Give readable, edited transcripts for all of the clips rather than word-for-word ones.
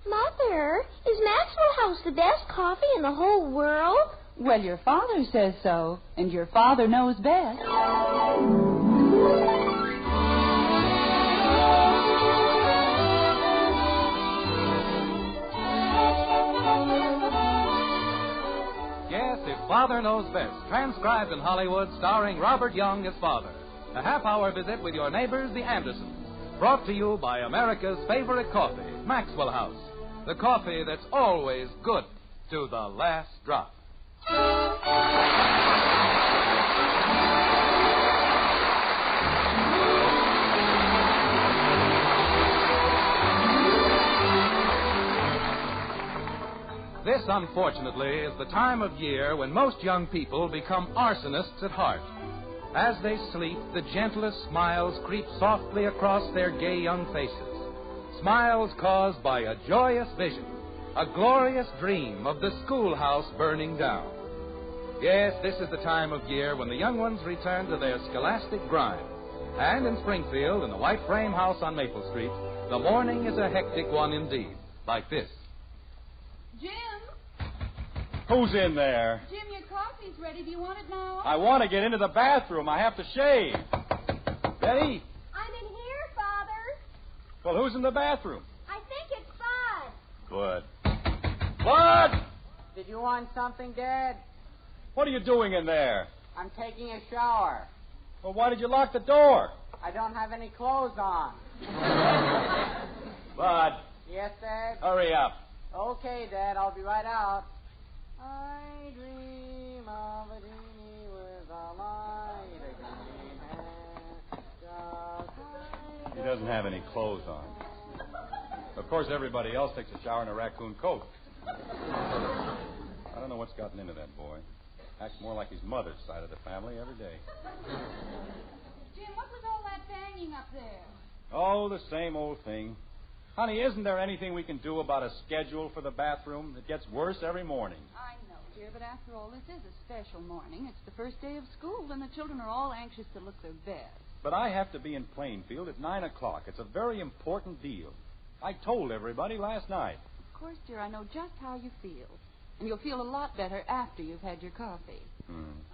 Mother, is Maxwell House the best coffee in the whole world? Well, your father says so, and your father knows best. Yes, If Father Knows Best, transcribed in Hollywood, starring Robert Young as father. A half-hour visit with your neighbors, the Andersons. Brought to you by America's favorite coffee, Maxwell House. The coffee that's always good to the last drop. This, unfortunately, is the time of year when most young people become arsonists at heart. As they sleep, the gentlest smiles creep softly across their gay young faces. Smiles caused by a joyous vision, a glorious dream of the schoolhouse burning down. Yes, this is the time of year when the young ones return to their scholastic grind. And in Springfield, in the white frame house on Maple Street, the morning is a hectic one indeed, like this. Jim? Who's in there? Jim, your coffee's ready. Do you want it now? I want to get into the bathroom. I have to shave. Betty? I'm in here, Father. Well, who's in the bathroom? I think it's Bud. Bud. Bud! Did you want something, Dad? What are you doing in there? I'm taking a shower. Well, why did you lock the door? I don't have any clothes on. Bud, Yes, Dad? hurry up. Okay, Dad, I'll be right out. I dream of a genie with a light, a green hat, just He doesn't have any clothes on. Of course, everybody else takes a shower in a raccoon coat. I don't know what's gotten into that boy. Acts more like his mother's side of the family every day. Jim, what was all that banging up there? Oh, the same old thing. Honey, isn't there anything we can do about a schedule for the bathroom? It gets worse every morning. I know, dear, but after all, this is a special morning. It's the first day of school, and the children are all anxious to look their best. But I have to be in Plainfield at 9 o'clock. It's a very important deal. I told everybody last night. Of course, dear, I know just how you feel. And you'll feel a lot better after you've had your coffee.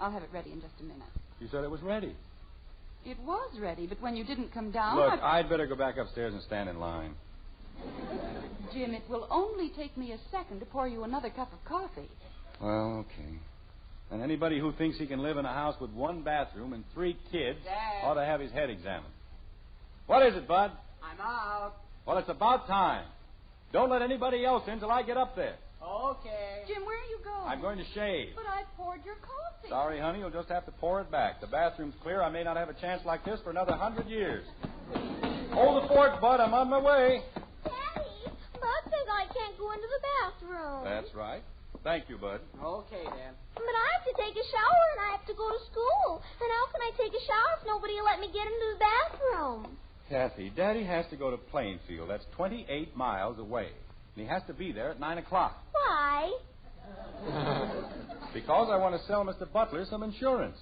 I'll have it ready in just a minute. You said it was ready. It was ready, but when you didn't come down... Look, I'd better go back upstairs and stand in line. Jim, it will only take me a second to pour you another cup of coffee. Well, okay. And anybody who thinks he can live in a house with one bathroom and 3 kids Dad. ought to have his head examined. What is it, Bud? I'm out. Well, it's about time. Don't let anybody else in till I get up there. Okay. Jim, where are you going? I'm going to shave. But I poured your coffee. Sorry, honey, you'll just have to pour it back. The bathroom's clear. I may not have a chance like this for another 100 years. Hold the fort, Bud. I'm on my way. Daddy, Bud says I can't go into the bathroom. That's right. Thank you, Bud. Okay, Dad. But I have to take a shower and I have to go to school. And how can I take a shower if nobody will let me get into the bathroom? Kathy, Daddy has to go to Plainfield. That's 28 miles away. And he has to be there at 9 o'clock. Why? Because I want to sell Mr. Butler some insurance.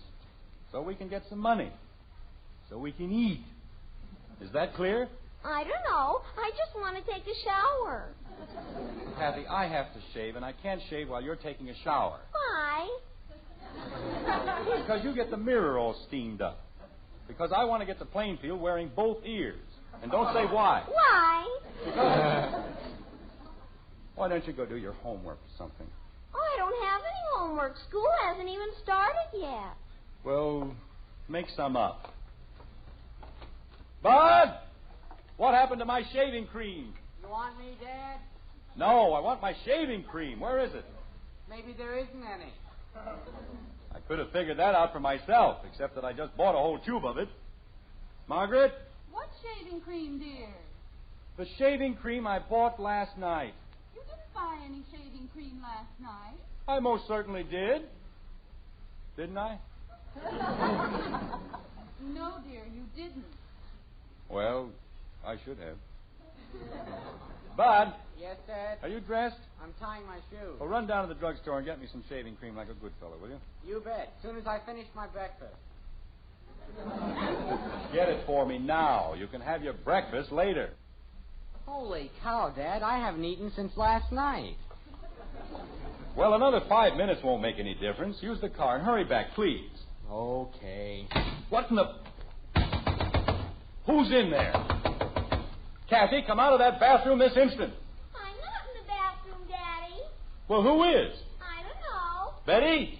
So we can get some money. So we can eat. Is that clear? I don't know. I just want to take a shower. Kathy, I have to shave, and I can't shave while you're taking a shower. Why? Because you get the mirror all steamed up. Because I want to get to Plainfield wearing both ears. And don't say why. Why? Because... Why don't you go do your homework or something? Oh, I don't have any homework. School hasn't even started yet. Well, make some up. Bud! What happened to my shaving cream? You want me, Dad? No, I want my shaving cream. Where is it? Maybe there isn't any. I could have figured that out for myself, except that I just bought a whole tube of it. Margaret? What shaving cream, dear? The shaving cream I bought last night. You didn't buy any shaving cream last night. I most certainly did. Didn't I? No, dear, you didn't. Well, I should have. Bud, Yes, Dad? are you dressed? I'm tying my shoe. Well, run down to the drugstore and get me some shaving cream like a good fellow, will you? You bet. As soon as I finish my breakfast. Get it for me now. You can have your breakfast later. Holy cow, Dad. I haven't eaten since last night. Well, another 5 minutes won't make any difference. Use the car and hurry back, please. Okay. What in the... Who's in there? Kathy, come out of that bathroom this instant. I'm not in the bathroom, Daddy. Well, who is? I don't know. Betty?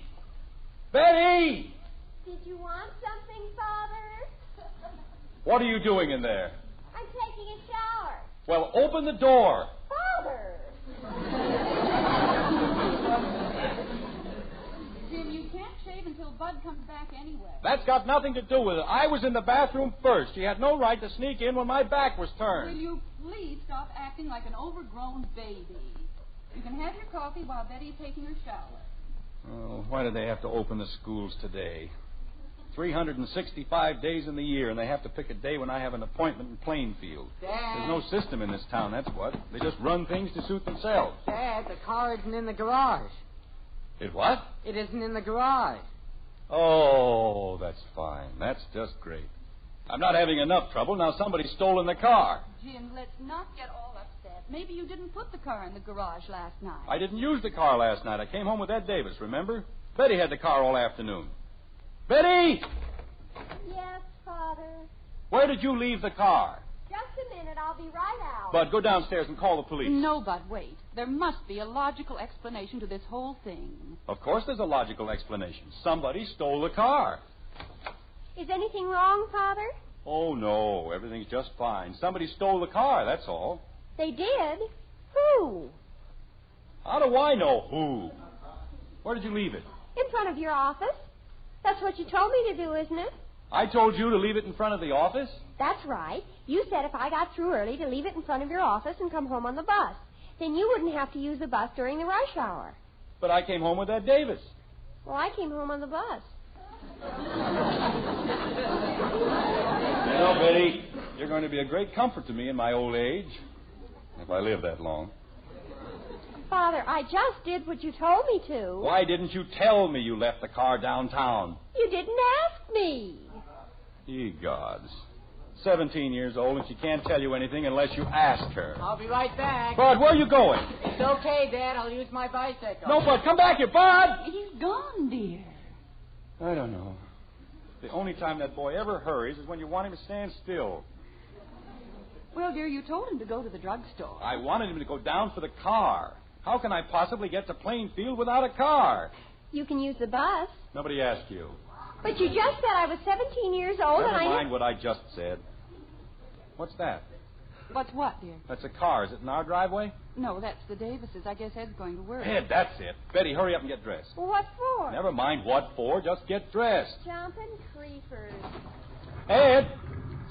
Betty! Did you want something, Father? What are you doing in there? I'm taking a shower. Well, open the door. Father! Jim, you can't shave until Bud comes back anyway. That's got nothing to do with it. I was in the bathroom first. She had no right to sneak in when my back was Will turned. you please stop acting like an overgrown baby? You can have your coffee while Betty's taking her shower. Oh, why do they have to open the schools today? 365 days in the year, and they have to pick a day when I have an appointment in Plainfield. Dad. There's no system in this town, that's what. They just run things to suit themselves. Dad, the car isn't in the garage. It what? It isn't in the garage. Oh, that's fine. That's just great. I'm not having enough trouble. Now somebody's stolen the car. Jim, let's not get all upset. Maybe you didn't put the car in the garage last night. I didn't use the car last night. I came home with Ed Davis, remember? Betty had the car all afternoon. Betty! Yes, Father. Where did you leave the car? Just a minute. I'll be right out. Bud, go downstairs and call the police. No, Bud, wait. There must be a logical explanation to this whole thing. Of course there's a logical explanation. Somebody stole the car. Is anything wrong, Father? Oh, no. Everything's just fine. Somebody stole the car, that's all. They did? Who? How do I know who? Where did you leave it? In front of your office. That's what you told me to do, isn't it? I told you to leave it in front of the office? That's right. You said if I got through early to leave it in front of your office and come home on the bus. Then you wouldn't have to use the bus during the rush hour. But I came home with Ed Davis. Well, I came home on the bus. You know, Betty, you're going to be a great comfort to me in my old age. If I live that long. Father, I just did what you told me to. Why didn't you tell me you left the car downtown? You didn't ask me. Ye gods. 17 years old, and she can't tell you anything unless you ask her. I'll be right back. Bud, where are you going? It's okay, Dad. I'll use my bicycle. No, Bud, come back here, Bud! He's gone, dear. I don't know. The only time that boy ever hurries is when you want him to stand still. Well, dear, you told him to go to the drugstore. I wanted him to go down for the car. How can I possibly get to Plainfield without a car? You can use the bus. Nobody asked you. But you just said I was 17 years old Never and I... mind what I just said. What's that? What's what, dear? That's a car. Is it in our driveway? No, that's the Davises. I guess Ed's going to work. Ed, that's it. Betty, hurry up and get dressed. Well, what for? Never mind what for. Just get dressed. Jumping creepers. Ed!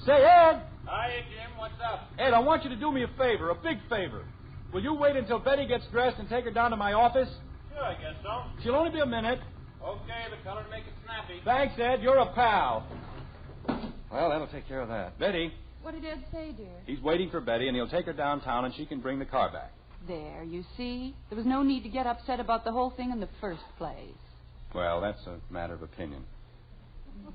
Say, Ed! Hiya, Jim. What's up? Ed, I want you to do me a favor, a big favor. Will you wait until Betty gets dressed and take her down to my office? Sure, I guess so. She'll only be a minute. Okay, the color to make it snappy. Thanks, Ed. You're a pal. Well, that'll take care of that. Betty, What did Ed say, dear? he's waiting for Betty, and he'll take her downtown, and she can bring the car back. There, you see? There was no need to get upset about the whole thing in the first place. Well, that's a matter of opinion.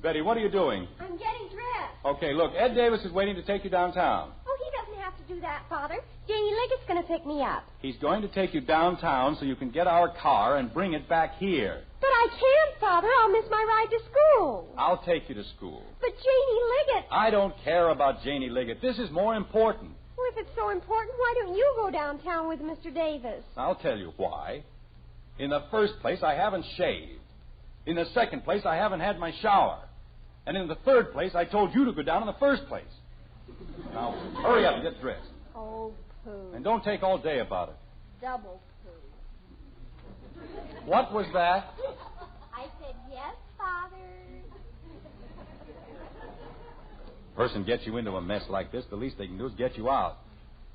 Betty, what are you doing? I'm getting dressed. Okay, look, Ed Davis is waiting to take you downtown. Oh, he doesn't have to do that, Father. Janie Liggett's going to pick me up. He's going to take you downtown so you can get our car and bring it back here. But I can't, Father. I'll miss my ride to school. I'll take you to school. But Janie Liggett... I don't care about Janie Liggett. This is more important. Well, if it's so important, why don't you go downtown with Mr. Davis? I'll tell you why. In the first place, I haven't shaved. In the second place, I haven't had my shower. And in the third place, I told you to go down in the first place. Now, hurry up and get dressed. Oh, poo. And don't take all day about it. Double poo. What was that? I said, yes, Father. Person gets you into a mess like this, the least they can do is get you out.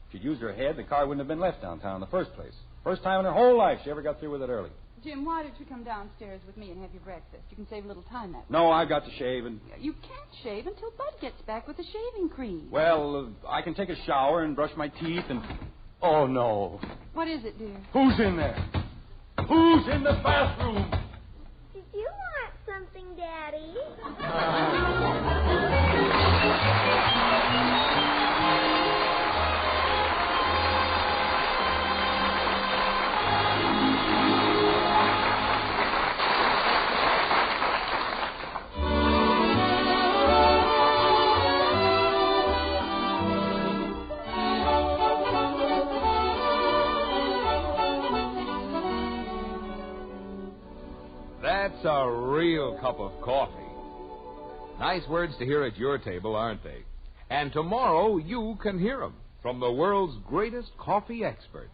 If she'd used her head, the car wouldn't have been left downtown in the first place. First time in her whole life she ever got through with it early. Jim, why don't you come downstairs with me and have your breakfast? You can save a little time that way. No, I've got to shave and... You can't shave until Bud gets back with the shaving cream. Well, I can take a shower and brush my teeth and... Oh, no. What is it, dear? Who's in there? Who's in the bathroom? Did you want something, Daddy? That's a real cup of coffee. Nice words to hear at your table, aren't they? And tomorrow you can hear 'em from the world's greatest coffee expert.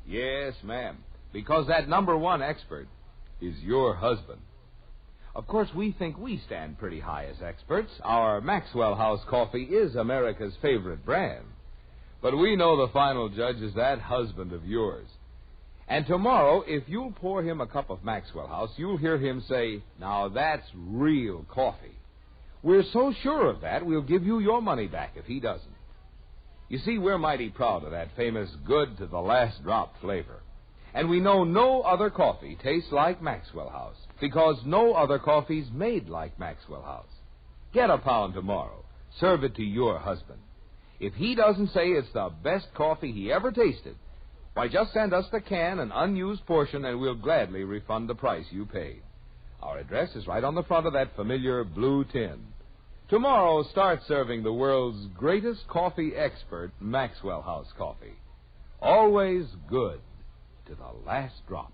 Yes, ma'am, because that number one expert is your husband. Of course, we think we stand pretty high as experts. Our Maxwell House coffee is America's favorite brand. But we know the final judge is that husband of yours. And tomorrow, if you'll pour him a cup of Maxwell House, you'll hear him say, "Now that's real coffee." We're so sure of that, we'll give you your money back if he doesn't. You see, we're mighty proud of that famous good to the last drop flavor. And we know no other coffee tastes like Maxwell House, because no other coffee's made like Maxwell House. Get a pound tomorrow. Serve it to your husband. If he doesn't say it's the best coffee he ever tasted, why, just send us the can, an unused portion, and we'll gladly refund the price you paid. Our address is right on the front of that familiar blue tin. Tomorrow, start serving the world's greatest coffee expert, Maxwell House Coffee. Always good to the last drop.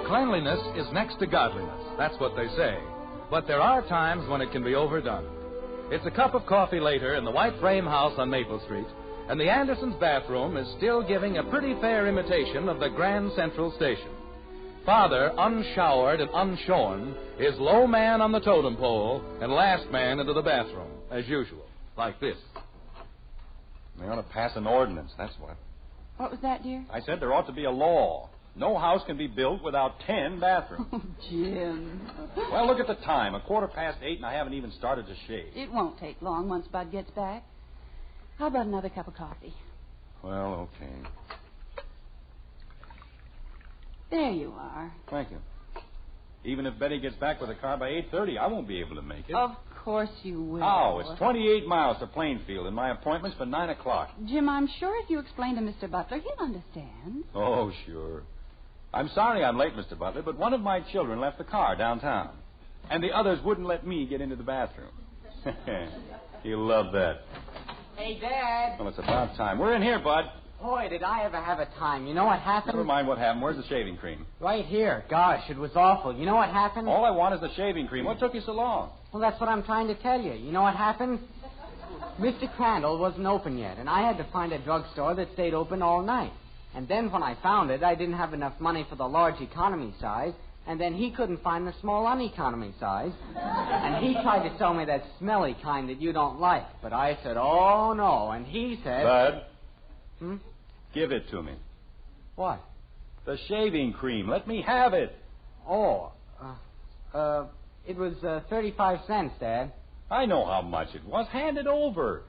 Cleanliness is next to godliness. That's what they say. But there are times when it can be overdone. It's a cup of coffee later in the white frame house on Maple Street, and the Andersons' bathroom is still giving a pretty fair imitation of the Grand Central Station. Father, unshowered and unshorn, is low man on the totem pole and last man into the bathroom, as usual, like this. They ought to pass an ordinance, that's what. What was that, dear? I said there ought to be a law. No house can be built without 10 bathrooms. Oh, Jim. Well, look at the time. 8:15, and I haven't even started to shave. It won't take long once Bud gets back. How about another cup of coffee? Well, okay. There you are. Thank you. Even if Betty gets back with the car by 8:30, I won't be able to make it. Of course you will. Oh, it's 28 miles to Plainfield, and my appointment's for 9 o'clock. Jim, I'm sure if you explain to Mr. Butler, he'll understand. Oh, sure. I'm sorry I'm late, Mr. Butler, but one of my children left the car downtown, and the others wouldn't let me get into the bathroom. He'll love that. Hey, Dad. Well, it's about time. We're in here, Bud. Boy, did I ever have a time. You know what happened? Never mind what happened. Where's the shaving cream? Right here. Gosh, it was awful. You know what happened? All I want is the shaving cream. What took you so long? Well, that's what I'm trying to tell you. You know what happened? Mr. Crandall wasn't open yet, and I had to find a drugstore that stayed open all night. And then when I found it, I didn't have enough money for the large economy size, and then he couldn't find the small uneconomy size. And he tried to sell me that smelly kind that you don't like. But I said, oh, no. And he said... Bud, give it to me. What? The shaving cream. Let me have it. Oh, it was 35 cents, Dad. I know how much it was. Hand it over.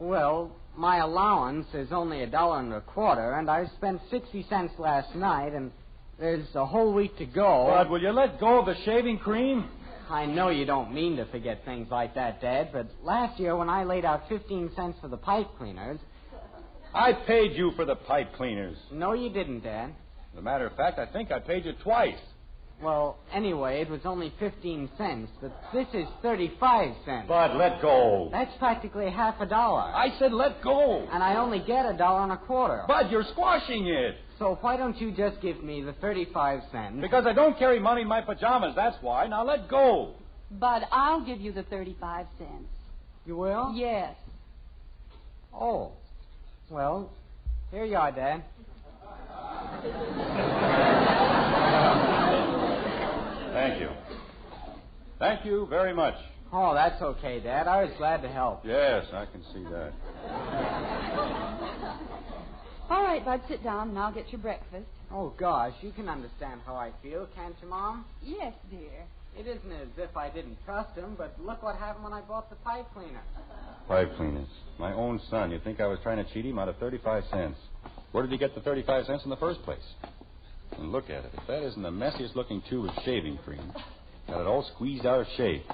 Well, my allowance is only $1.25, and I spent 60 cents last night, and there's a whole week to go. Bud, will you let go of the shaving cream? I know you don't mean to forget things like that, Dad, but last year when I laid out 15 cents for the pipe cleaners... I paid you for the pipe cleaners. No, you didn't, Dad. As a matter of fact, I think I paid you twice. Well, anyway, it was only 15 cents, but this is 35 cents. Bud, let go. That's practically half $1. I said let go. And I only get $1.25. Bud, you're squashing it. So why don't you just give me the 35 cents? Because I don't carry money in my pajamas, that's why. Now let go. Bud, I'll give you the 35 cents. You will? Yes. Oh. Well, here you are, Dad. Thank you. Thank you very much. Oh, that's okay, Dad. I was glad to help. Yes, I can see that. All right, Bud, sit down and I'll get your breakfast. Oh, gosh, you can understand how I feel, can't you, Mom? Yes, dear. It isn't as if I didn't trust him, but look what happened when I bought the pipe cleaner. Pipe cleaners. My own son. You'd think I was trying to cheat him out of 35 cents. Where did he get the 35 cents in the first place? And look at it. If that isn't the messiest looking tube of shaving cream, got it all squeezed out of shape.